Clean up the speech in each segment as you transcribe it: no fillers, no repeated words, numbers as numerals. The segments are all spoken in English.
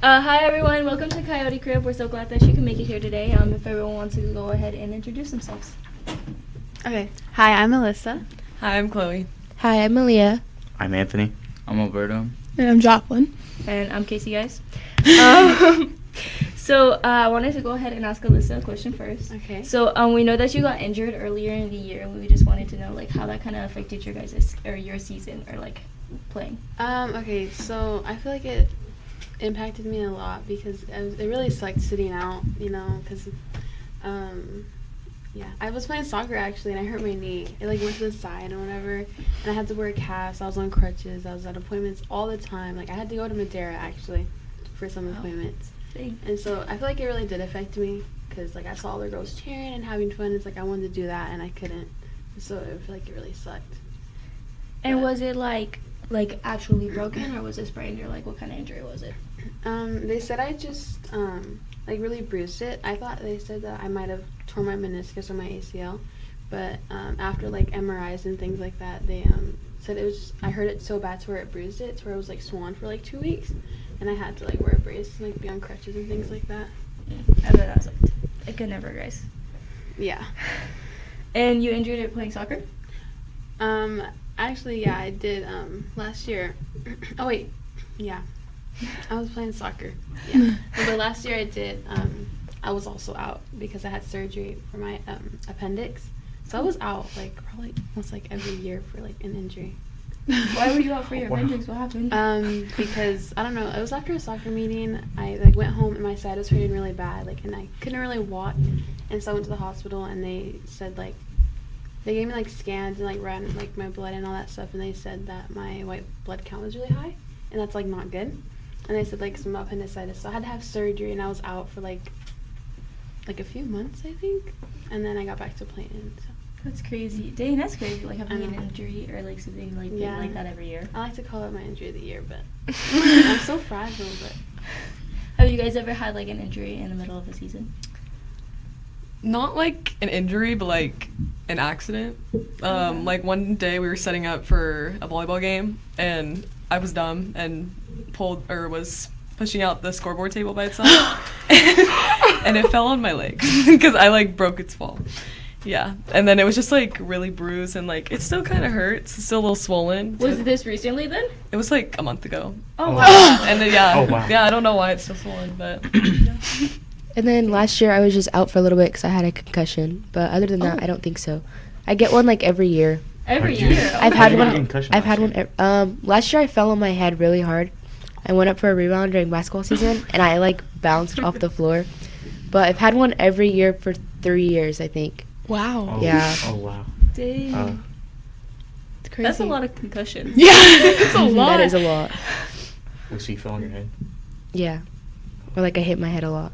Hi everyone, welcome to Coyote Crib. We're so glad that you can make it here today. If everyone wants to go ahead and introduce themselves. Okay. Hi, I'm Alyssa. Hi, I'm Chloe. Hi, I'm Malia. I'm Anthony. I'm Alberto. And I'm Jocelyn. And I'm Casey, guys. So I wanted to go ahead and ask Alyssa a question first. Okay. So we know that you got injured earlier in the year, and we just wanted to know like how that kind of affected your guys' or your season or like playing. Okay, so I feel like it impacted me a lot because it really sucked sitting out, because, I was playing soccer actually, and I hurt my knee. It like went to the side and whatever, and I had to wear a cast. I was on crutches. I was at appointments all the time. Like I had to go to Madera actually for some appointments. Dang. And so I feel like it really did affect me because like I saw other girls cheering and having fun. It's like I wanted to do that and I couldn't. So I feel like it really sucked. And But- was it like actually broken, or was it sprained, or like what kind of injury was it? They said I just like really bruised it. I thought they said that I might have torn my meniscus or my ACL, but after like MRIs and things like that, they said it was just, I heard it so bad to where it bruised it, to where it was like swollen for like 2 weeks, and I had to like wear a brace and like be on crutches and things like that. I bet that was like a good never, guys. Yeah. And you injured it playing soccer? Actually, yeah, I did last year. Oh wait, yeah, I was playing soccer. Yeah, but last year I did. I was also out because I had surgery for my appendix, so I was out like probably almost like every year for like an injury. Why were you out for your Wow. appendix? What happened? Because I don't know. It was after a soccer meeting. I like went home and my side was hurting really bad, like, and I couldn't really walk, and so I went to the hospital and they said like. They gave me like scans and like ran like my blood and all that stuff, and they said that my white blood count was really high, and that's like not good. And they said like some appendicitis, so I had to have surgery, and I was out for like a few months I think, and then I got back to playing. So That's crazy. Dang, that's crazy. Like having an know. injury or like something like Yeah. like that every year. I like to call it my injury of the year, but I'm so fragile. But Have you guys ever had like an injury in the middle of the season? Not like an injury, but like an accident. Like one day we were setting up for a volleyball game, and I was dumb and was pushing out the scoreboard table by itself, and it fell on my leg because I like broke its fall. Yeah, and then it was just like really bruised, and like it still kind of hurts. It's still a little swollen. Was this recently then? It was like a month ago. Oh wow. And then Oh, wow. yeah, I don't know why it's still swollen, but And then last year I was just out for a little bit because I had a concussion. But other than that, I don't think so. I get one like every year. Every How'd you- year. I've Oh had my one- God. concussion I've had last one. Last year I fell on my head really hard. I went up for a rebound during basketball season, and I like bounced off the floor. But I've had one every year for 3 years, I think. wow, Oh, Yeah. Oh wow. Dang. it's crazy. That's a lot of concussions. Yeah, it's a lot. That is a lot. Oh, so you fell on your head. Yeah. Or like I hit my head a lot.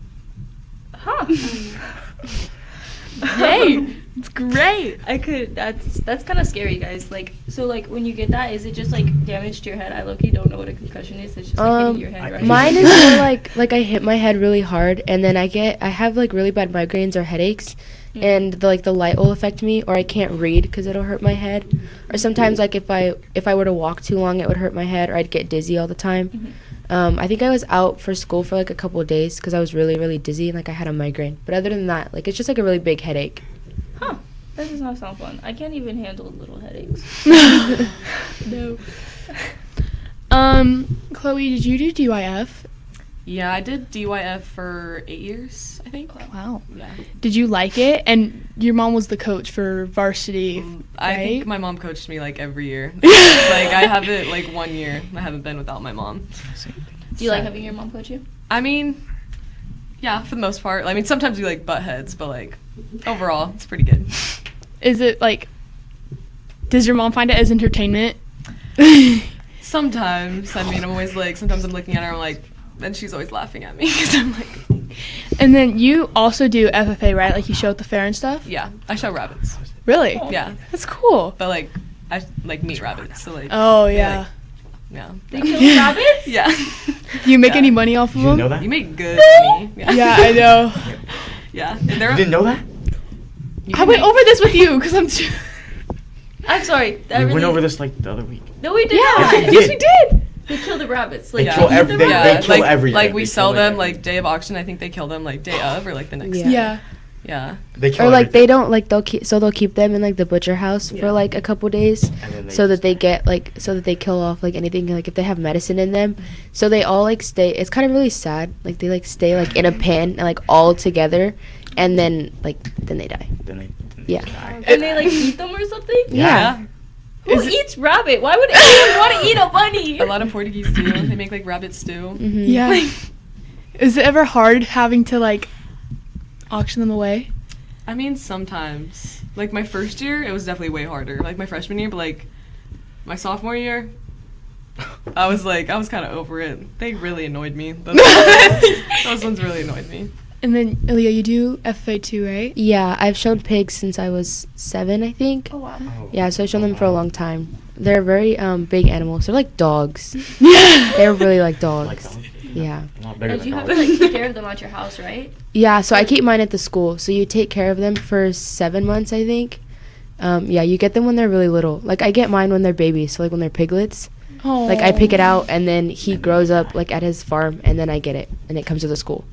Huh. Hey, it's great. I could. That's kind of scary, guys. Like, so like when you get that, is it just like damage to your head? I low-key don't know what a concussion is. It's just like hitting your head, right? Mine is more like I hit my head really hard, and then I have like really bad migraines or headaches, and the light will affect me, or I can't read because it'll hurt my head, or sometimes like if I were to walk too long, it would hurt my head, or I'd get dizzy all the time. I think I was out for school for like a couple of days because I was really, really dizzy and like I had a migraine. But other than that, like it's just like a really big headache. Huh. That does not sound fun. I can't even handle little headaches. No. Chloe, did you do DYF? yeah, I did DYF for 8 years, I think. Wow. Yeah. Did you like it? And your mom was the coach for varsity, I think right? my mom coached me like every year. Like I haven't like 1 year I haven't been without my mom. Do you like having your mom coach you? I mean, yeah, for the most part. I mean, sometimes we like butt heads, but like overall, it's pretty good. Is it like, does your mom find it as entertainment? Sometimes, I mean, I'm always like, sometimes I'm looking at her, I'm like, and she's always laughing at me because I'm like, And then you also do FFA, right? Like you show at the fair and stuff? yeah, I show rabbits. Really? Yeah, That's cool. but like, I like meat rabbits, so like, Oh, they, yeah. like, yeah, They kill rabbits? yeah. Do you make Yeah. any money off of Did you them? know that? You make good money. Yeah, I know. Yeah, and they're You didn't know that? you I can went make- over this with you because I'm too... I'm sorry. That We really... went over this like the other week. No, we did Yeah, not. Yes, we yes, we did. They kill the rabbits. They Like, kill eat the every- they rabbits. kill like, everything. Like we They sell kill, like, them like everything. day of auction. I think they kill them like day of or like the next Yeah. day. Yeah. Yeah. They kill Or like they everything. don't like they'll keep them in like the butcher house Yeah. for like a couple days And then so that just- they get like so that they kill off like anything like if they have medicine in them. So they all like stay. It's kind of really sad. Like they like stay like in a pen and like all together, and then they die. Then they Yeah. die. And they like eat them or something? Yeah. Who eats rabbit? Why would anyone want to eat a bunny? A lot of Portuguese do. They make like rabbit stew. Mm-hmm. Yeah. Is it ever hard having to like auction them away? I mean, sometimes. Like my first year, it was definitely way harder. Like my freshman year, but like my sophomore year, I was kind of over it. They really annoyed me. Those ones really annoyed me. And then Aaliyah, you do FFA too, right? Yeah, I've shown pigs since I was 7, I think. Oh wow. Oh. Yeah, so I've shown them for a long time. They're very big animals. They're like dogs. Yeah. They're really like dogs. Like dogs. Yeah. A lot bigger And than you have dogs. to like take care of them at your house, right? Yeah, so I keep mine at the school. So you take care of them for 7 months, I think. Yeah, you get them when they're really little. Like I get mine when they're babies, so like when they're piglets. Oh. Like I pick it out and then he grows up like at his farm and then I get it and it comes to the school.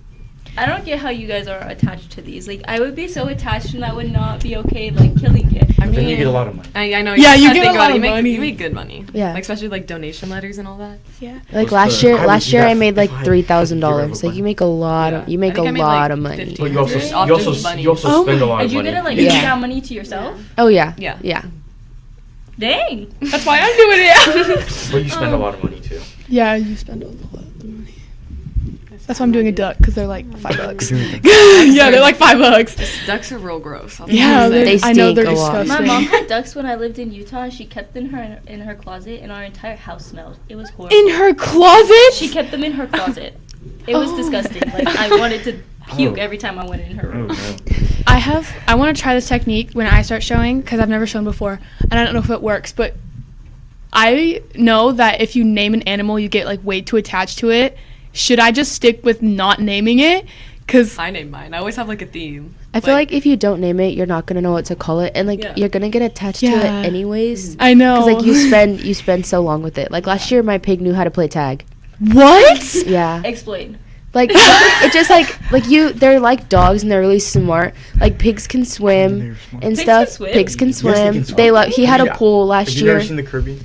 I don't get how you guys are attached to these. Like, I would be so attached and that would not be okay, like, killing it. I But then you mean, get a lot of money. I know. Yeah, you gotta get think a about lot it. of money. You make good money. Yeah. Like especially like donation letters and all that. Yeah. Like What's last the- year, I would last do year that I made like if I $3,000. get Like you make a lot of Yeah. you I make a think I made, lot like, of money. 15. But you also Really? Off you also just money. you also Oh spend a my- lot And of you money. get to, like, Yeah. give that money to yourself? Oh yeah. Yeah. Yeah. Dang. That's why I'm doing it. But you spend a lot of money too. Yeah, you spend a lot of money. That's why I'm doing a duck because they're like $5. You're Yeah, they're like $5. Ducks are real gross. I'll Yeah, say. They I know they're stink a lot. disgusting. My mom had ducks when I lived in Utah, and she kept them in her closet, and our entire house smelled. It was horrible. In her closet? She kept them in her closet. It was Oh. disgusting. Like, I wanted to puke Oh. every time I went in her Oh room. no. I want to try this technique when I start showing because I've never shown before and I don't know if it works, but I know that if you name an animal, you get like way too attached to it. Should I just stick with not naming it? Because I name mine. I always have like a theme. I feel like if you don't name it, you're not gonna know what to call it, and like Yeah. you're gonna get attached to Yeah. it anyways. I know. Because like you spend so long with it. Like last year, my pig knew how to play tag. What? Yeah. Explain. Like it just like they're like dogs and they're really smart. Like pigs can swim They're smart. and Pigs stuff. can swim? Pigs can Yes, they swim. can swim. They love. He had a Yeah. pool last Have you year. never seen the Caribbean?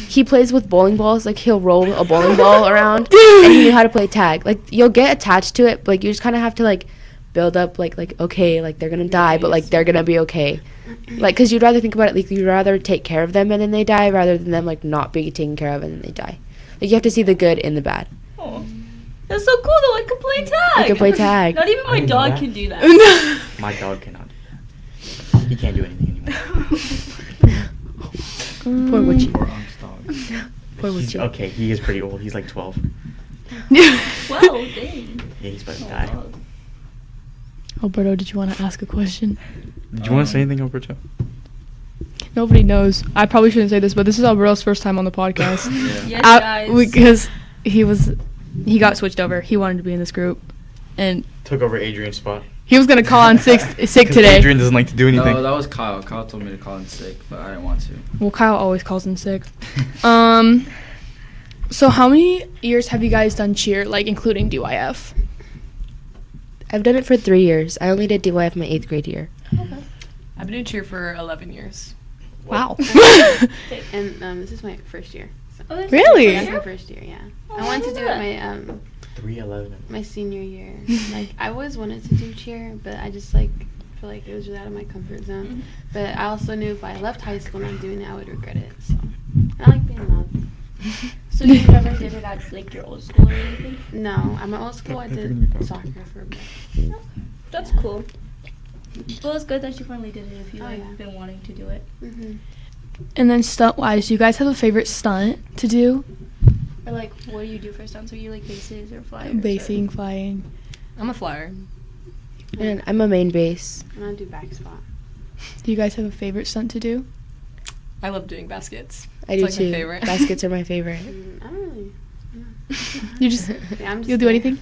He plays with bowling balls. Like he'll roll a bowling ball around, Dude. and he knew how to play tag. Like you'll get attached to it, but like you just kind of have to like build up. Like okay, like they're gonna die, but like they're gonna be okay. Like because you'd rather think about it. Like you'd rather take care of them and then they die, rather than them like not being taken care of and then they die. Like you have to see the good in the bad. Oh. That's so cool though. I can play tag. You can play tag. Not even I my didn't know dog that. can do that. My dog cannot do that. He can't do anything anymore. Poor Witchy. Poor Unc's dog. Poor He's- Witchy. okay, he is pretty old. He's like 12. Wow, dang. Yeah, he's about to Oh, die. dog. Alberto, did you want to ask a question? Did you want to say anything, Alberto? Nobody knows. I probably shouldn't say this, but this is Alberto's first time on the podcast. Yes, guys. Because he got switched over. He wanted to be in this group, and Took over Adrian's spot. he was gonna call on sick 'Cause today. Adrian doesn't like to do anything. No, that was Kyle. Kyle told me to call in sick, but I didn't want to. Well, Kyle always calls in sick. So how many years have you guys done cheer, like including DYF? I've done it for 3 years. I only did DYF my 8th grade year. I've been doing cheer for 11 years. Wow. And this is my first year. So. Oh, that's Really? That's my first year, yeah. Oh, I wanted to do it yeah. my 311. my senior year. Like I always wanted to do cheer, but I just like feel like it was really out of my comfort zone. Mhm. But I also knew if I left high school and I'm doing it, I would regret it. So I like being loved. So you never did it at like your old school or anything? No, at my old school I They're did gonna be fun. soccer for a bit. That's Yeah. cool. Well, it's good that you finally did it if you Oh, like yeah. been wanting to do it. Hmm. And then stunt-wise, do you guys have a favorite stunt to do? Or like, what do you do for stunts? Are you like bases or flyers? or- Basing, flying. I'm a flyer. And I'm a main base. And I do back spot. Do you guys have a favorite stunt to do? I love doing baskets. I It's do like too. my favorite. Baskets are my favorite. I don't really. You just Yeah, I'm just you'll do there. anything?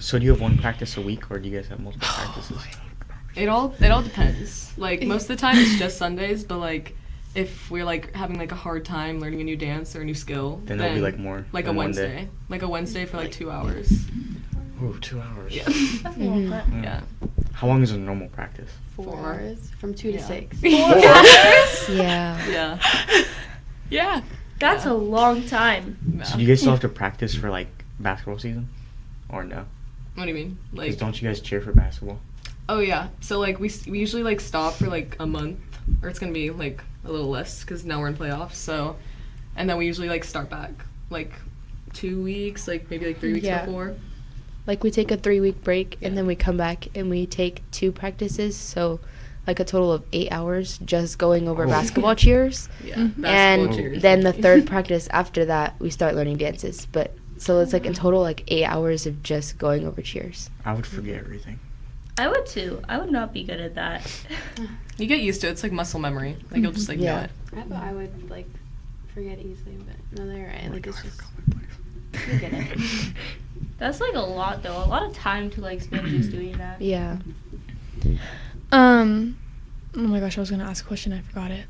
So do you have one practice a week, or do you guys have multiple practices? It all depends. Like most of the time it's just Sundays, but like if we're like having like a hard time learning a new dance or a new skill, Then there'll be like more. like a than one Wednesday, day. like a Wednesday for like 2 hours. Ooh, 2 hours. Yeah. That's a long time. Yeah. How long is a normal practice? 4 hours from 2 to Yeah. 6. Yeah. Yeah. Yeah. That's a long time. So do you guys still have to practice for like basketball season, or no? What do you mean? 'Cause Like, don't you guys cheer for basketball? oh yeah. So like we usually like stop for like a month, or it's gonna be like a little less because now we're in playoffs. So, and then we usually like start back like 2 weeks, like maybe like 3 weeks Yeah. before. Like we take a 3-week break and then we come back and we take 2 practices, so like a total of 8 hours just going over Oh. basketball cheers. Yeah. And Basketball cheers. then the third practice after that we start learning dances. But so it's like in total like 8 hours of just going over cheers. I would forget everything. I would too. I would not be good at that. You get used to it. It's like muscle memory. Like you'll just like know Yeah. it. I thought I would like forget easily, but no, they're right. Oh my Like it's God, I just forgot my place. you get it. That's like a lot though. A lot of time to like spend just doing that. Yeah. Oh my gosh, I was gonna ask a question. I forgot it.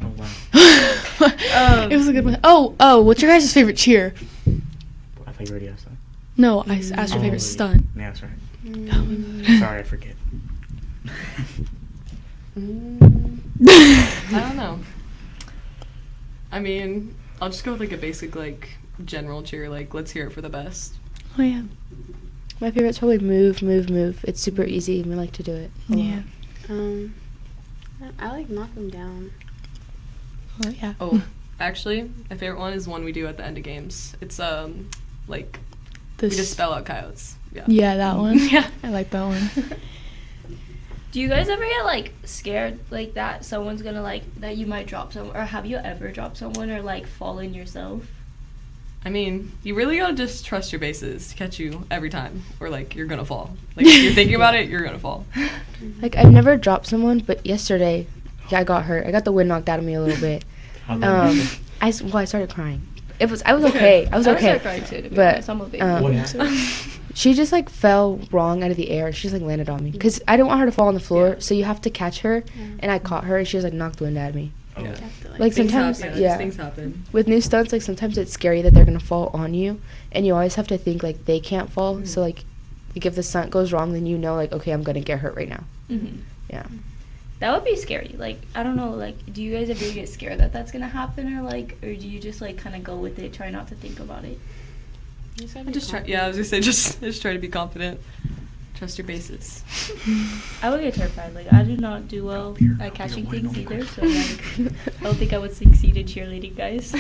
Oh wow. It was a good one. Oh, what's your guys' favorite cheer? I thought you already asked that. No, I asked your Oh, favorite yeah. stunt. Yeah, that's right. Mm. Sorry, I forget. I don't know. I mean, I'll just go with like a basic like general cheer. Like let's hear it for the best. Oh yeah. My favorite's probably move, move, move. It's super easy and we like to do it. a lot. Yeah. I like knock them down. Oh yeah. Oh, actually, my favorite one is one we do at the end of games. It's like we just spell out coyotes. Yeah. Yeah, that one. Yeah. I like that one. Do you guys ever get like scared like that someone's gonna like that you might drop someone, or have you ever dropped someone or like fallen yourself? I mean, you really gotta just trust your bases to catch you every time, or like you're gonna fall. Like if you're thinking about it, you're gonna fall. Like I've never dropped someone, but yesterday, yeah, I got hurt. I got the wind knocked out of me a little bit. I started crying. I was okay. I was I okay. started crying too, to be But, honest. I'm a baby. What so- happened? She just like fell wrong out of the air and she just like landed on me because I didn't want her to fall on the floor, Yeah. so you have to catch her. Yeah. And I caught her and she just like knocked wind out of me. Oh. Yeah. You have to, Like Things sometimes, happen. yeah. Things happen. With new stunts, like sometimes it's scary that they're gonna fall on you, and you always have to think like they can't fall. So like if the stunt goes wrong, then you know like okay, I'm gonna get hurt right now. Mhm. Yeah. That would be scary. Like, I don't know, like, do you guys ever get scared that that's gonna happen, or do you just, like, kind of go with it, try not to think about it? You just gotta I be just try. confident. Yeah, I was gonna say just try to be confident. Trust your bases. I would get terrified. Like, I do not do well at catching things either, so, like, I don't think I would succeed in cheerleading, guys.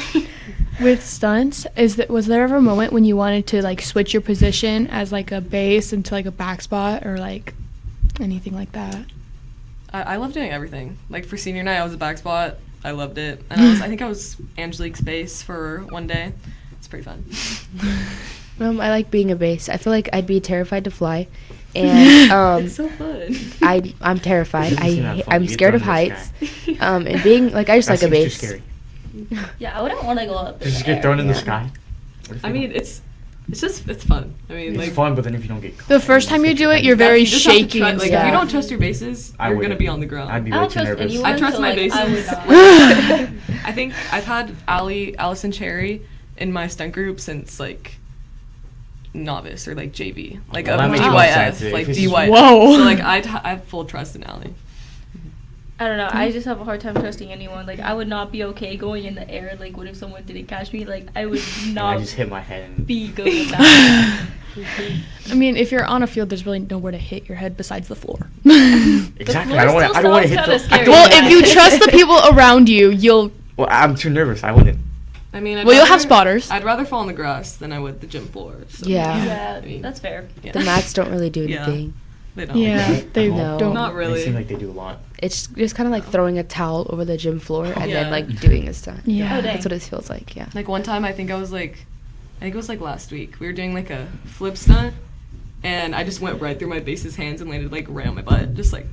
With stunts, was there ever a moment when you wanted to like switch your position as like a base into like a back spot or like anything like that? I love doing everything. Like for senior night, I was a back spot. I loved it, and I think I was Angelique's base for one day. It's pretty fun. I like being a base. I feel like I'd be terrified to fly, and It's so fun. I'm terrified. Doesn't seem that fun. I'm You get scared of thrown in the heights. sky. And being like I just That like a seems base. too scary. Yeah, I wouldn't want to go up. Just the get air, thrown in the yeah. sky. What if I you mean, don't? it's fun. I mean, It's like fun, but then if you don't get caught, The first time you do it, you're very you just have to shaky. try- and like if stuff. you don't trust your bases, I you're gonna wouldn't. be on the ground. I'd be I way don't too trust nervous. anyone. I trust so, my like, bases. I would not. I think I've had Allison Cherry in my stunt group since like novice or like JV, like Well, a that makes more sense. DYF, If like it's- DYF. Whoa. So like I have full trust in Allie. I don't know. I just have a hard time trusting anyone. Like, I would not be okay going in the air. Like, what if someone didn't catch me? Like, I would And I not just hit my head and be good with that. I mean, if you're on a field, there's really nowhere to hit your head besides the floor. exactly. I don't want to. I don't want to hit kinda the. scary. Well, Yeah. if you trust the people around you, you'll. Well, I'm too nervous. I wouldn't. I mean, Well, you'll have spotters. I'd rather fall on the grass than I would the gym floor. So. Yeah. Yeah, I mean, that's fair. yeah. The mats don't really do Yeah. anything. They don't. Yeah, Right? they No. don't. Not They really. seem like they do a lot. It's just kind of like throwing a towel over the gym floor and Yeah. then like doing a stunt. Yeah. Oh, dang. That's what it feels like. Yeah. Like one time, I think it was like last week. We were doing like a flip stunt, and I just went right through my base's hands and landed like right on my butt, just like.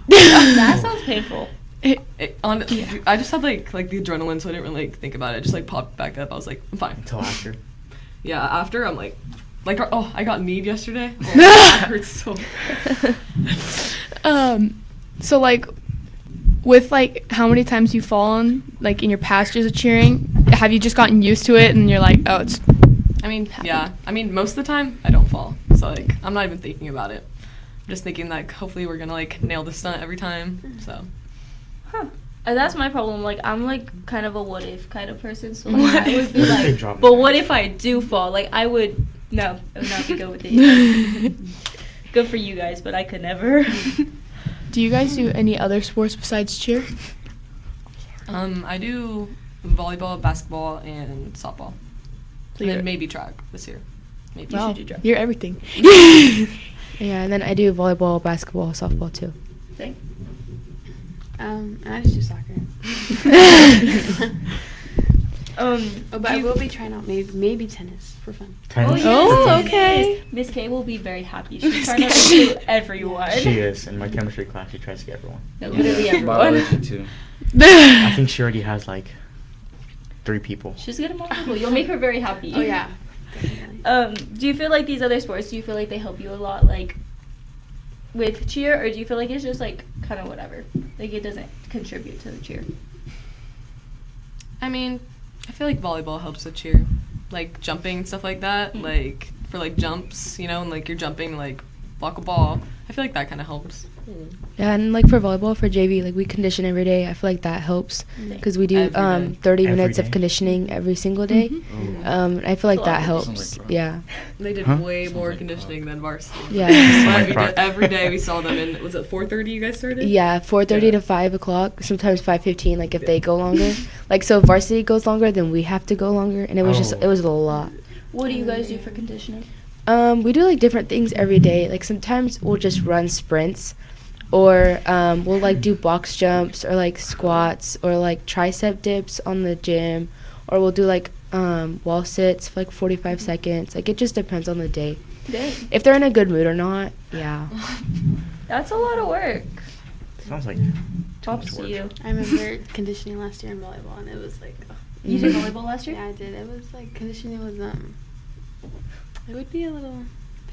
That sounds painful. I just had like the adrenaline, so I didn't really like think about it. Just like popped back up. I was like, I'm fine. Until after. Yeah, after I'm like, oh, I got kneed yesterday. Oh, that hurts so. So like, with like how many times you've fallen like in your past years of cheering, have you just gotten used to it and you're like, oh, it's I mean, yeah. I mean, most of the time I don't fall, so like I'm not even thinking about it. I'm just thinking like hopefully we're gonna like nail the stunt every time. So Huh. And that's my problem. Like, I'm like kind of a what if kind of person. So like, I would be What if they like, drop but me? what if I do fall? Like, I would be good with it. Good for you guys, but I could never. Do you guys do any other sports besides cheer? I do volleyball, basketball, and softball, So and you're- then maybe track this year. Maybe. Wow, should do track. you're everything. Yeah, and then I do volleyball, basketball, softball too. Thing. And I just do soccer. But I will be trying out maybe tennis for fun. Tennis? Oh, yes. okay. Miss K will be very happy. She's trying to recruit everyone. She is. In my chemistry class, she tries to get everyone. No, literally everyone. Biology too. I think she already has like 3 people. She's gonna more people. You'll make her very happy. Oh yeah. Definitely. Do you feel like these other sports? Do you feel like they help you a lot, like with cheer, or do you feel like it's just like kind of whatever? Like it doesn't contribute to the cheer. I mean, I feel like volleyball helps with cheer, like jumping stuff like that. Like for like jumps, you know, and like you're jumping like block a ball. I feel like that kind of helps. Yeah, and like for volleyball, for JV, like we condition every day. I feel like that helps because we do Every day. 30 Every minutes day? of conditioning every single day. I feel like That's a lot that of helps. conditioning. Yeah. They did Huh? way more conditioning than varsity. Yeah. Every, Like day, every day we saw them in. Was it 4:30? You guys started? Yeah, 4:30 Yeah. to 5 o'clock. Sometimes 5:15. Like if they go longer, like so if varsity goes longer, then we have to go longer, and it was just Oh. it was a lot. What do you guys do for conditioning? We do like different things every day. Like sometimes we'll just run sprints, or we'll like do box jumps or like squats or like tricep dips on the gym, or we'll do like wall sits for like 45 seconds. Like it just depends on the day. Dang. If they're in a good mood or not. Yeah. That's a lot of work. Sounds like Props much to work. you. I remember conditioning last year in volleyball, and it was like, You did volleyball last year? yeah, I did. It was like conditioning was it would be a little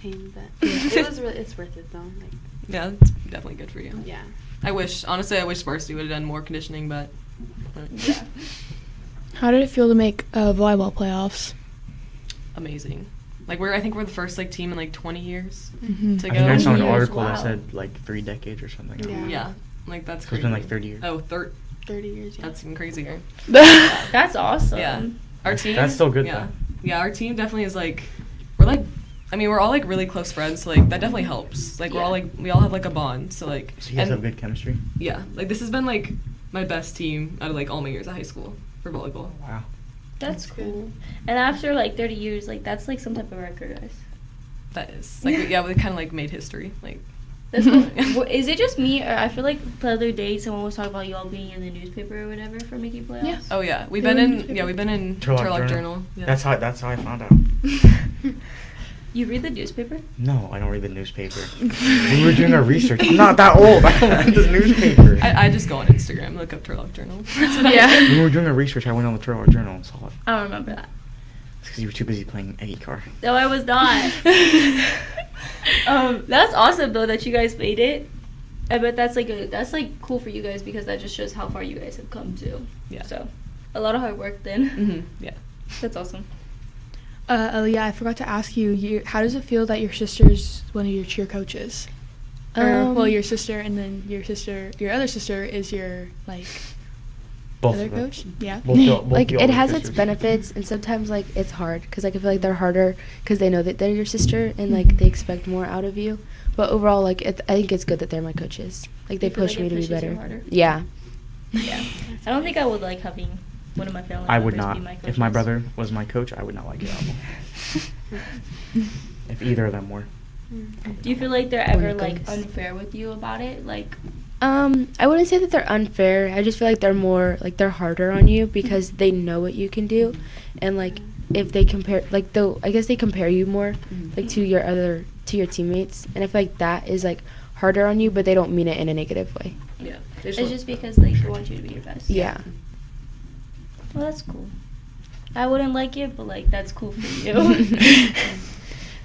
pain, but it was really it's worth it though. Like Yeah, it's definitely good for you. yeah. I wish varsity would have done more conditioning, but Yeah. How did it feel to make volleyball playoffs? amazing. Like I think we're the first like team in like 20 years Mm-hmm. to I go. think I saw an years, article wow. that said like 3 decades or something. Yeah. Yeah, like that's So crazy. it's been like 30 years. Oh, 30 years. Yeah. that's even crazier. That's awesome. Yeah, our team. That's still good, Yeah, though. yeah, our team definitely is like we're like. I mean, we're all like really close friends, so like that definitely helps. Like we're all like we all have like a bond, so like So you guys and- have good chemistry? yeah, like this has been like my best team out of like all my years at high school for volleyball. Wow. That's That's good. cool. And after like 30 years, like that's like some type of record, guys. That is like we kind of like made history. Like That's cool. Is it just me, or I feel like the other day someone was talking about y'all being in the newspaper or whatever for making playoffs? Yeah. oh yeah, we've They been were in in newspaper. we've been in Turlock Turlock Journal. Journal. Yeah. That's how I found out. You read the newspaper? No, I don't read the newspaper. We were doing our research. I'm not that old. I don't read the newspaper. I just go on Instagram, look up Turlock Journal. That's what Yeah. I When do. we were doing our research, I went on the Turlock Journal and saw it. I don't remember that. It's because you were too busy playing Eggy Car. No, I was not. That's awesome though that you guys made it. I bet that's like cool for you guys because that just shows how far you guys have come too. Yeah. So, a lot of hard work then. Mm-hmm. Yeah. That's awesome. Aaliyah, I forgot to ask you, how does it feel that your sister's one of your cheer coaches? Well, your sister, and then your other sister is your, like, Both other of them. coach? Yeah. Both Like the it older has its sisters. benefits, and sometimes like it's hard because like I feel like they're harder because they know that they're your sister and like they expect more out of you. But overall, like I think it's good that they're my coaches. Like they You feel push like me it to be pushes you better. harder? Yeah. Yeah. I don't think I would like having one of my family I would members not. be my coaches. If my brother was my coach, I would not like it at all. If either of them were. Do you feel like they're When ever it like goes. unfair with you about it? Like, I wouldn't say that they're unfair. I just feel like they're more like they're harder on you because they know what you can do, and like if they compare like I guess they compare you more like to your teammates, and I feel like that is like harder on you, but they don't mean it in a negative way. Yeah. it's just because like they want you to be your best. Yeah. Well, that's cool. I wouldn't like it, but like that's cool for you.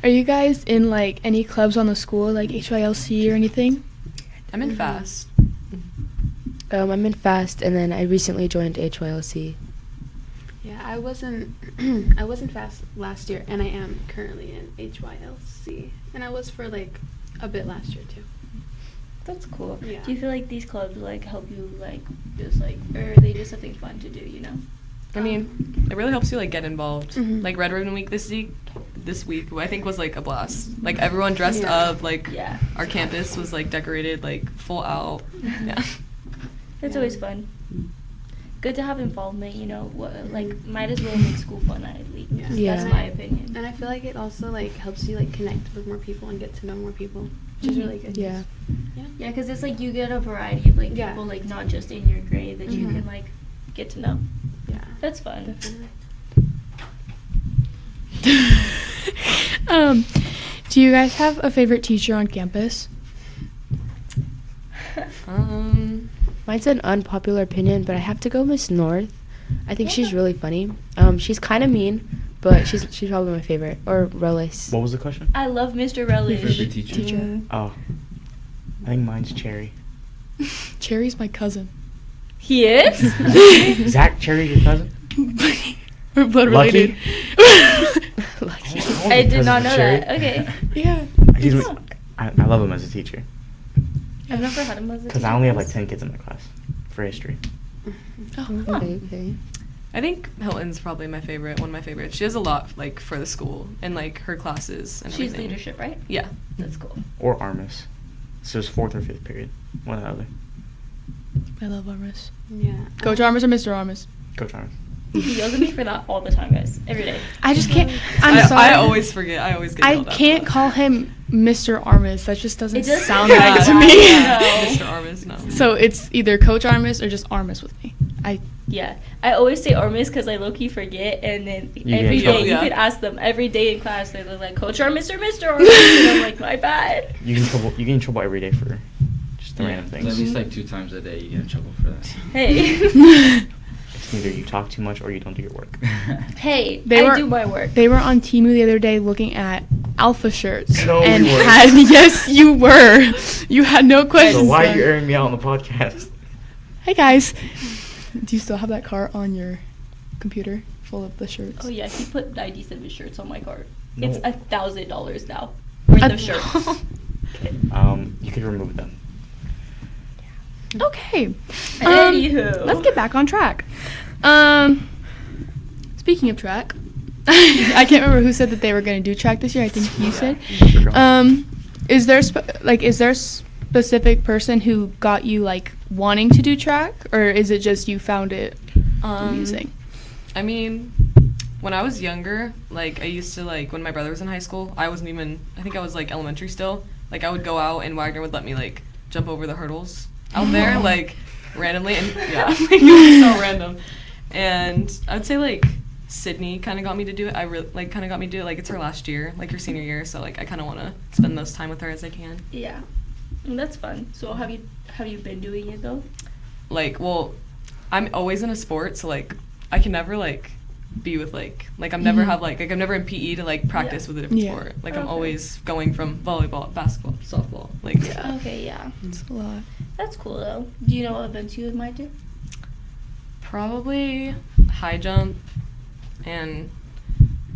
Are you guys in, like, any clubs on the school, like HYLC or anything? I'm in fast. I'm in fast, and then I recently joined HYLC. Yeah, I wasn't I wasn't fast last year, and I am currently in HYLC, and I was for like a bit last year too. That's cool. Yeah. Do you feel like these clubs like help you like just like, or are they just something fun to do? You know. I mean, it really helps you like get involved. Mhm. Like Red Ribbon Week this week, I think was like a blast. Like everyone dressed Yeah. up. Like Yeah. our campus was like decorated like full out. Yeah. It's Yeah. always fun. Good to have involvement. You know, like might as well make school fun at least. Yeah. Yeah. That's my opinion. And I feel like it also like helps you like connect with more people and get to know more people, which is really good. Yeah. Yeah, because it's like you get a variety of like Yeah. people, like not just in your grade that you Mhm. can like get to know. Yeah. That's fun. Definitely. Do you guys have a favorite teacher on campus? Mine's an unpopular opinion, but I have to go Miss North. I think she's really funny. She's kind of mean, but she's probably my favorite. Or Rollis. What was the question? I love Mr. Relish. Favorite teacher? Oh, I think mine's Cherry. Cherry's my cousin. He is. Zach Cherry, your cousin? We're blood Lucky? related. Lucky. I did not know Cherry. that. Okay. Yeah. He's, Oh. I love him as a teacher I've never had him as a because I only have like 10 kids in my class for history. Oh, Okay. I think Hilton's probably my favorite. One of my favorites. She does a lot like for the school and like her classes and She's everything. leadership, right? Yeah. That's cool. Or Armis. So it's 4th or 5th period. One or the other. I love Armis. Yeah. Coach Armis or Mr. Armis? Coach Armis. He yells at me for that all the time, guys. Every day. I just can't. I'm sorry. I always forget. I always get I yelled at for can't that. call him Mr. Armis. That just doesn't It does sound sound right bad. to me. Yeah. Mr. Armis, no. So it's either Coach Armis or just Armis with me. Yeah. I always say Armis because I low-key forget, and then You every get day told. you Yeah. could ask them every day in class. They look like Coach Armis or Mr. Armis, and I'm like, my bad. You get in trouble every day for just the Yeah, random At things. least like 2 times a day you get in trouble for that. Hey. It's either you talk too much or you don't do your work. Hey, They I were- do my work. They were on Temu the other day looking at Alpha shirts. No, we and weren't. had yes, you were. You had no questions. So why are you asked. airing me out on the podcast? Hey guys, do you still have that cart on your computer full of the shirts? Oh yeah, he put 97 shirts on my cart. No. It's $1,000 now worth of shirts. You could remove them. Okay. Anywho. Let's get back on track. Speaking of track, I can't remember who said that they were going to do track this year. I think you said. Is there is there a specific person who got you like wanting to do track, or is it just you found it amusing? I mean, when I was younger, like I used to like when my brother was in high school, I think I was like elementary still. Like I would go out and Wagner would let me like jump over the hurdles out there like randomly, and yeah, like, it was so random. And I would say like Sydney kind of got me to do it. Like it's her last year, like her senior year, so like I kind of want to spend most time with her as I can. Yeah. And that's fun. So have you been doing it though? Like, well, I'm always in a sport, so like I can never like be with like I'm never have like I'm never in PE to like practice with a different Yeah. sport. Like I'm Okay. always going from volleyball, basketball, softball. Like yeah. Okay, yeah. It's a lot. That's cool though. Do you know what events you might do? Probably high jump and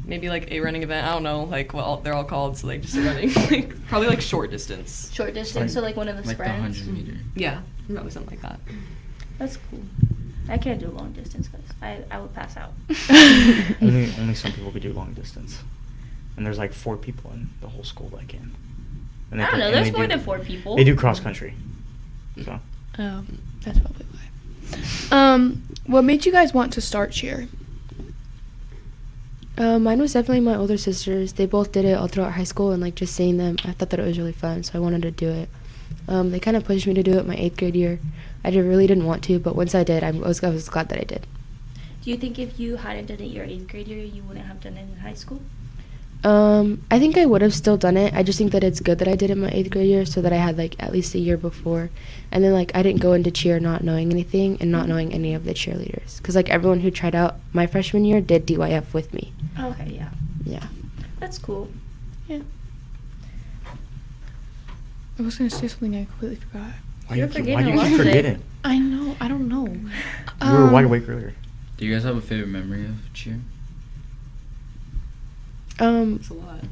maybe like a running event. I don't know like what they're all called. So like just running, like probably like short distance. Short distance, so like one of the Like the sprints. 100 meter. Yeah, probably something like that. That's cool. I can't do long distance guys. I would pass out. Only some people could do long distance, and there's like 4 people in the whole school that can. And I don't can- know. and There's they more do- than 4 people. They do cross country. So Oh, that's probably why. What made you guys want to start cheer? Mine was definitely my older sisters. They both did it all throughout high school, and like just seeing them, I thought that it was really fun, so I wanted to do it. They kind of pushed me to do it my 8th grade year. I really didn't want to, but once I did, I was glad that I did. Do you think if you hadn't done it your 8th grade year, you wouldn't have done it in high school? I think I would have still done it. I just think that it's good that I did it my 8th grade year so that I had like at least a year before. And then like I didn't go into cheer not knowing anything and not knowing any of the cheerleaders. Because like everyone who tried out my freshman year did DYF with me. Okay, yeah. Yeah. That's cool. Yeah. I was gonna say something I completely forgot. why You're do you forgetting keep a lot today. forgetting? I know. I don't know. You were wide awake earlier. Do you guys have a favorite memory of cheer? It's a lot.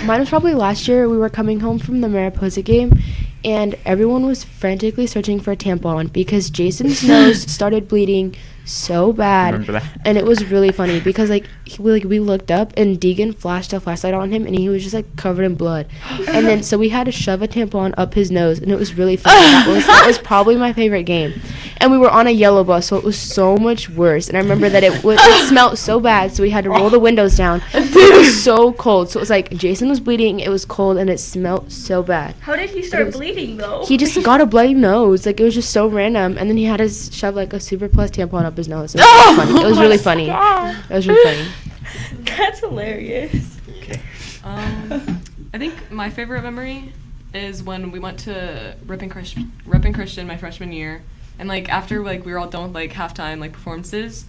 Mine was probably last year. We were coming home from the Mariposa game, and everyone was frantically searching for a tampon because Jason's nose started bleeding so bad. Remember that? And it was really funny because we looked up and Deegan flashed a flashlight on him and he was just like covered in blood. And then so we had to shove a tampon up his nose and it was really funny. That was probably my favorite game. And we were on a yellow bus, so it was so much worse. And I remember that it smelled so bad, so we had to roll the windows down. It was so cold. So it was like Jason was bleeding, it was cold, and it smelled so bad. How did he start bleeding though? He just got a bloody nose. Like, it was just so random. And then he had to shove like a Super Plus tampon up his nose. It was funny. It was really funny. It was really funny. That's hilarious. Okay. I think my favorite memory is when we went to Ripon Christian my freshman year, and like after like we were all done with like halftime like performances,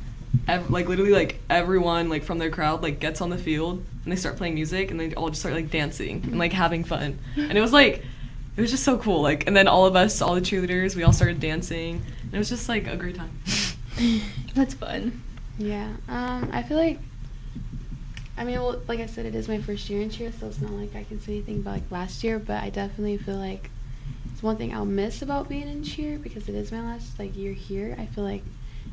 literally like everyone like from their crowd like gets on the field and they start playing music and they all just start like dancing and like having fun, and it was just so cool. Like, and then all the cheerleaders, we all started dancing, and it was just like a great time. That's fun. Yeah. I feel like, I mean, well, like I said, it is my first year in cheer, so it's not like I can say anything about like last year, but I definitely feel like it's one thing I'll miss about being in cheer because it is my last like year here. I feel like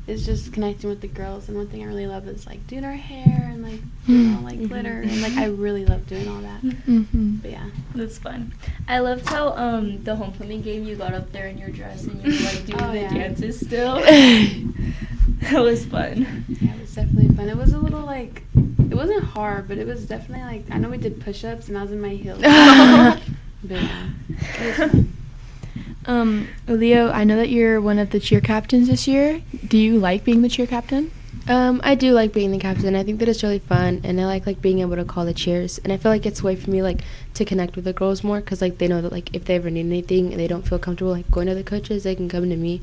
it's just connecting with the girls, and one thing I really love is like doing our hair and like like glitter, and like I really love doing all that. But yeah, That's fun. I loved how the homecoming game you got up there in your dress and you were like doing Oh, the yeah. dances still. That was fun. yeah, it was definitely fun. It was a little like, it wasn't hard, but it was definitely like, I know we did push-ups and I was in my heels. But yeah, it was fun. Leo, I know that you're one of the cheer captains this year. Do you like being the cheer captain? I do like being the captain. I think that it's really fun, and I like being able to call the cheers. And I feel like it's a way for me like to connect with the girls more, because like they know that like if they ever need anything and they don't feel comfortable like going to the coaches, they can come to me.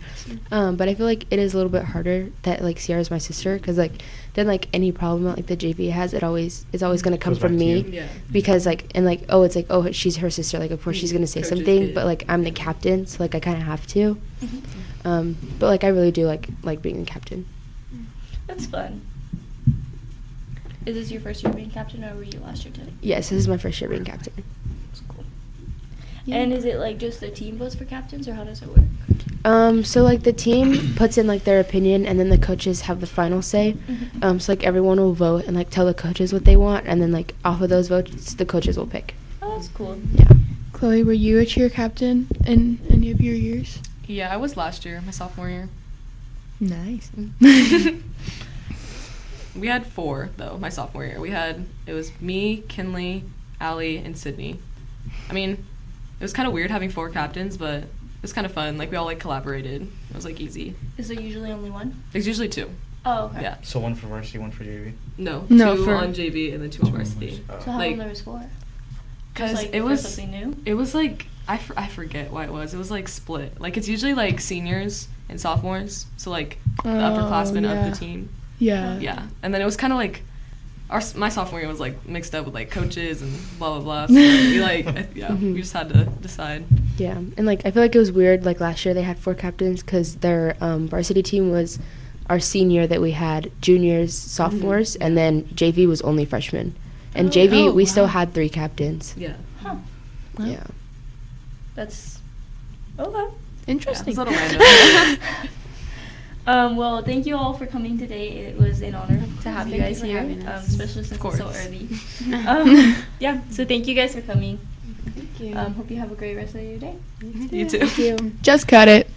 But I feel like it is a little bit harder that like Sierra's my sister, because like then like any problem that like the JV has, it's always gonna come Goes back from to me. you. Yeah. Because like and like it's like she's her sister, like of course she's gonna say Coach's something, kid. but like I'm the captain, so like I kind of have to. But like I really do like being the captain. That's fun. Is this your first year being captain, or were you last year too? Yes, this is my first year being captain. That's cool. Yeah. And is it like just the team votes for captains, or how does it work? So like the team puts in like their opinion, and then the coaches have the final say. So like everyone will vote and like tell the coaches what they want, and then like off of those votes, the coaches will pick. Oh, that's cool. Yeah. Chloe, were you a cheer captain in any of your years? Yeah, I was last year, my sophomore year. Nice. We had 4 though, my sophomore year. It was me, Kinley, Allie, and Sydney. I mean, it was kind of weird having 4 captains, but it was kind of fun. Like we all like collaborated. It was like easy. Is there usually only one? There's usually 2. Oh, okay. Yeah. So one for varsity, one for JV. No, No, 2 for- on JV and then 2 on varsity. So how Like- long there was for? Because Just, like, it for was something new? It was like I forget what it was. It was like split. Like it's usually like seniors and sophomores. So like the upperclassmen yeah. of the team. Yeah. Yeah, and then it was kind of like my sophomore year was like mixed up with like coaches and blah blah blah. So we like we just had to decide. Yeah, and like I feel like it was weird. Like last year they had 4 captains because their varsity team was our senior that we had, juniors, sophomores, and then JV was only freshmen. And JV we still had 3 captains. Yeah, Huh. Wow. Yeah. That's okay. Interesting. it's a little random. Well, thank you all for coming today. It was an honor to have you Thank guys you for here, having us. especially since it's so course. early. Yeah, so thank you guys for coming. Thank you. Hope you have a great rest of your day. You too. Just cut it.